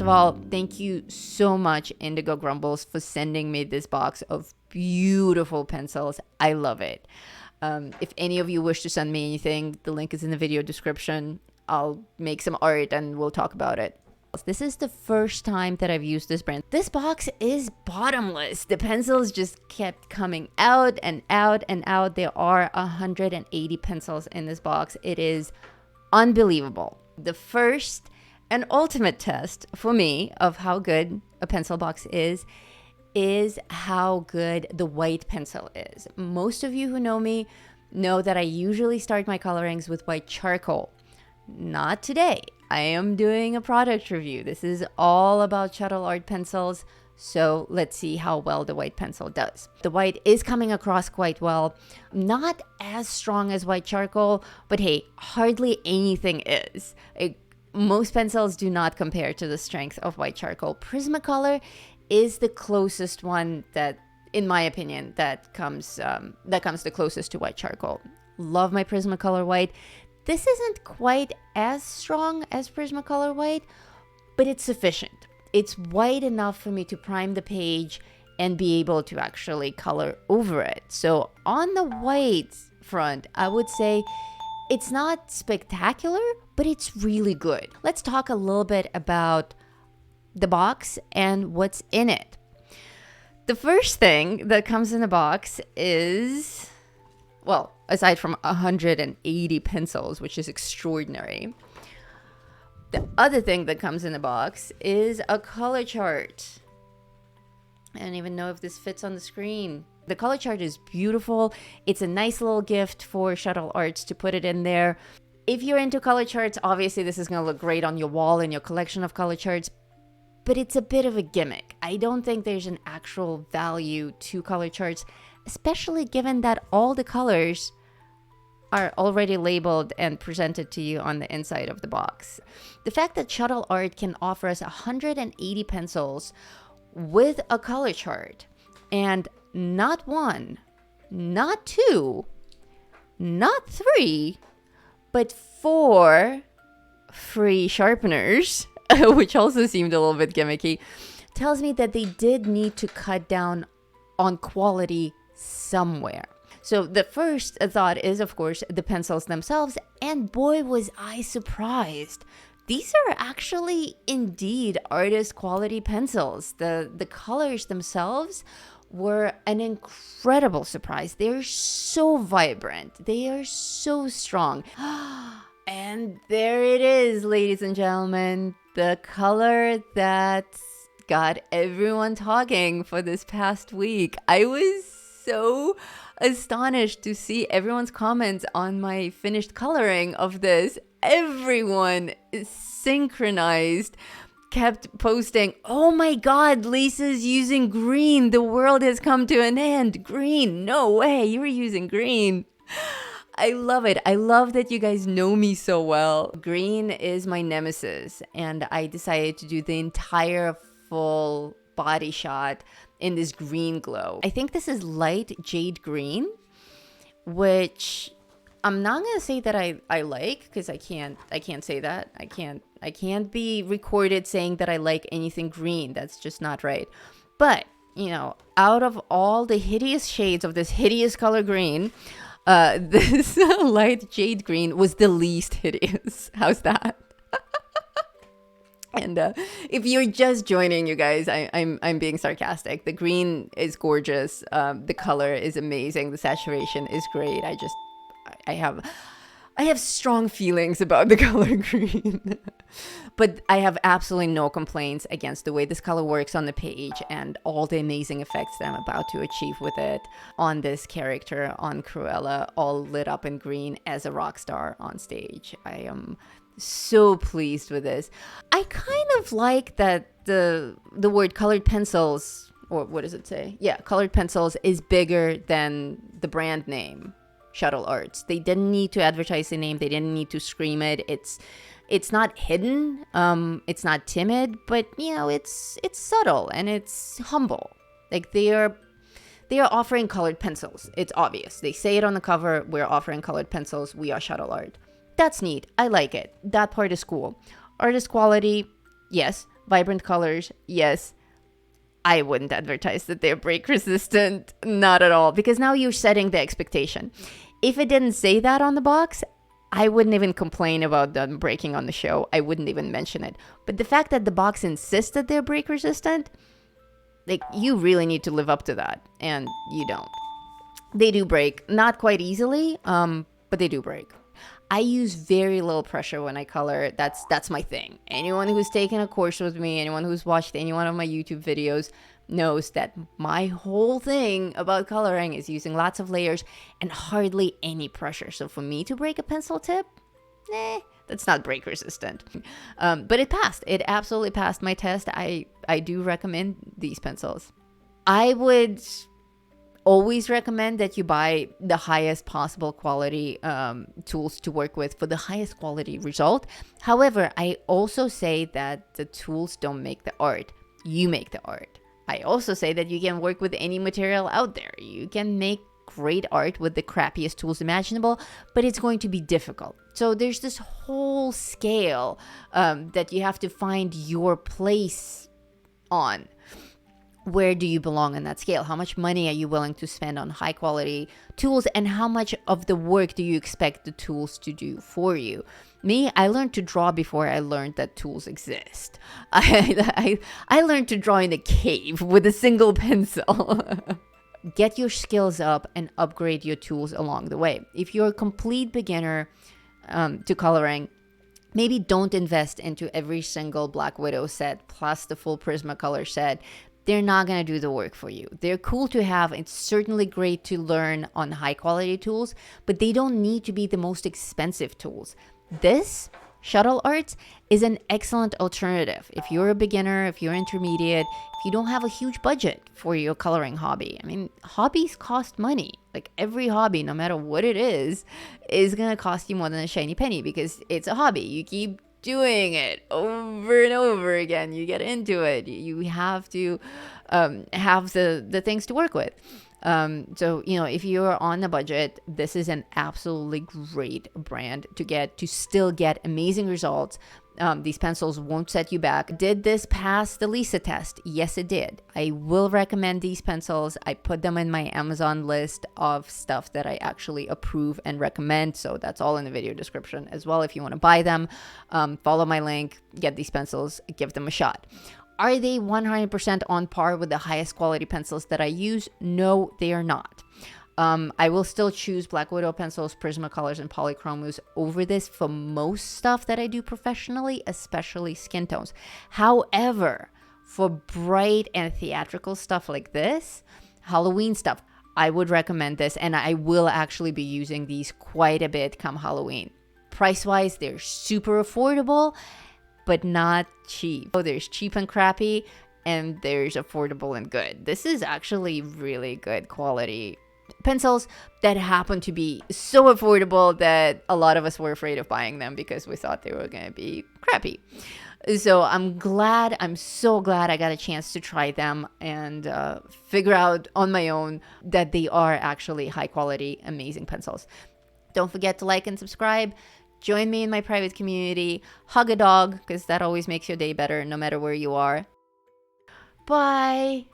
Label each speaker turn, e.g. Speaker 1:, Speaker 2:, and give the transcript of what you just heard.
Speaker 1: of all, thank you so much, Indigo Grumbles, for sending me this box of beautiful pencils. I love it. If any of you wish to send me anything, the link is in the video description. I'll make some art and we'll talk about it. This is the first time that I've used this brand. This box is bottomless. The pencils just kept coming out and out and out. There are 180 pencils in this box. It is unbelievable. The first and ultimate test for me of how good a pencil box is how good the white pencil is. Most of you who know me know that I usually start my colorings with white charcoal. Not today. I am doing a product review. This is all about Shuttle Art Pencils, so let's see how well the white pencil does. The white is coming across quite well. Not as strong as white charcoal, but hey, hardly anything is. Most pencils do not compare to the strength of white charcoal. Prismacolor is the closest one that, in my opinion, that comes the closest to white charcoal. Love my Prismacolor white. This isn't quite as strong as Prismacolor white, but it's sufficient. It's white enough for me to prime the page and be able to actually color over it. So on the white front, I would say it's not spectacular, but it's really good. Let's talk a little bit about the box and what's in it. The first thing that comes in the box is, well, aside from 180 pencils, which is extraordinary, the other thing that comes in the box is a color chart. I don't even know if this fits on the screen. The color chart is beautiful. It's a nice little gift for Shuttle Arts to put it in there. If you're into color charts, obviously this is going to look great on your wall in your collection of color charts, but it's a bit of a gimmick. I don't think there's an actual value to color charts, especially given that all the colors are already labeled and presented to you on the inside of the box. The fact that Shuttle Art can offer us 180 pencils with a color chart and not one, not two, not three, but 4 free sharpeners, which also seemed a little bit gimmicky, tells me that they did need to cut down on quality somewhere. So the first thought is, of course, the pencils themselves, and boy was I surprised. These are actually indeed artist quality pencils. The colors themselves were an incredible surprise. They're so vibrant. They are so strong. And there it is, ladies and gentlemen, the color that got everyone talking for this past week. I was so astonished to see everyone's comments on my finished coloring of this. Everyone synchronized, kept posting, "Oh my god, Lisa's using green. The world has come to an end. Green, no way, you were using green." I love it. I love that you guys know me so well. Green is my nemesis, and I decided to do the entire full body shot in this green glow. I think this is light jade green, which I'm not gonna say that I like, because I can't say that. I can't be recorded saying that I like anything green. That's just not right. But you know, out of all the hideous shades of this hideous color green, this light jade green was the least hideous. How's that? And if you're just joining, you guys, I'm being sarcastic. The green is gorgeous. The color is amazing. The saturation is great. I have strong feelings about the color green. But I have absolutely no complaints against the way this color works on the page and all the amazing effects that I'm about to achieve with it on this character, on Cruella, all lit up in green as a rock star on stage. I am so pleased with this. I kind of like that the word colored pencils, or what does it say? Yeah, colored pencils is bigger than the brand name, Shuttle Arts. They didn't need to advertise the name. They didn't need to scream it. It's not hidden. It's not timid, but you know, it's subtle and it's humble. Like they are offering colored pencils. It's obvious. They say it on the cover. We're offering colored pencils. We are Shuttle Art. That's neat. I like it. That part is cool. Artist quality, yes, Vibrant colors, yes. I wouldn't advertise that they're break resistant, not at all, because now you're setting the expectation. If it didn't say that on the box, I wouldn't even complain about them breaking on the show. I wouldn't even mention it. But the fact that the box insists that they're break resistant, like, you really need to live up to that, and you don't. They do break, not quite easily, but they do break. I use very little pressure when I color. That's my thing. Anyone who's taken a course with me, anyone who's watched any one of my YouTube videos knows that my whole thing about coloring is using lots of layers and hardly any pressure. So for me to break a pencil tip, that's not break resistant. But it passed. It absolutely passed my test. I do recommend these pencils. I would always recommend that you buy the highest possible quality tools to work with for the highest quality result. However, I also say that the tools don't make the art. You make the art. I also say that you can work with any material out there. You can make great art with the crappiest tools imaginable, but it's going to be difficult. So there's this whole scale that you have to find your place on. Where do you belong on that scale? How much money are you willing to spend on high quality tools, and how much of the work do you expect the tools to do for you? Me, I learned to draw before I learned that tools exist. I learned to draw in a cave with a single pencil. Get your skills up and upgrade your tools along the way. If you're a complete beginner to coloring, maybe don't invest into every single Black Widow set plus the full Prismacolor set. They're not going to do the work for you. They're cool to have. It's certainly great to learn on high quality tools, but they don't need to be the most expensive tools. This, Shuttle Arts, is an excellent alternative. If you're a beginner, if you're intermediate, if you don't have a huge budget for your coloring hobby. I mean, hobbies cost money. Like, every hobby, no matter what it is going to cost you more than a shiny penny because it's a hobby. You keep doing it over and over again. You get into it. You have to have the things to work with. So, if you're on a budget, this is an absolutely great brand to still get amazing results. These pencils won't set you back. Did this pass the Lisa test? Yes, it did. I will recommend these pencils. I put them in my Amazon list of stuff that I actually approve and recommend. So that's all in the video description as well. If you want to buy them, follow my link, get these pencils, give them a shot. Are they 100% on par with the highest quality pencils that I use? No, they are not. I will still choose Black Widow pencils, Prismacolors, and Polychromos over this for most stuff that I do professionally, especially skin tones. However, for bright and theatrical stuff like this, Halloween stuff, I would recommend this, and I will actually be using these quite a bit come Halloween. Price-wise, they're super affordable, but not cheap. So there's cheap and crappy, and there's affordable and good. This is actually really good quality pencils that happen to be so affordable that a lot of us were afraid of buying them because we thought they were going to be crappy. So I'm so glad I got a chance to try them and figure out on my own that they are actually high quality, amazing pencils. Don't forget to like and subscribe. Join me in my private community. Hug a dog, because that always makes your day better no matter where you are. Bye.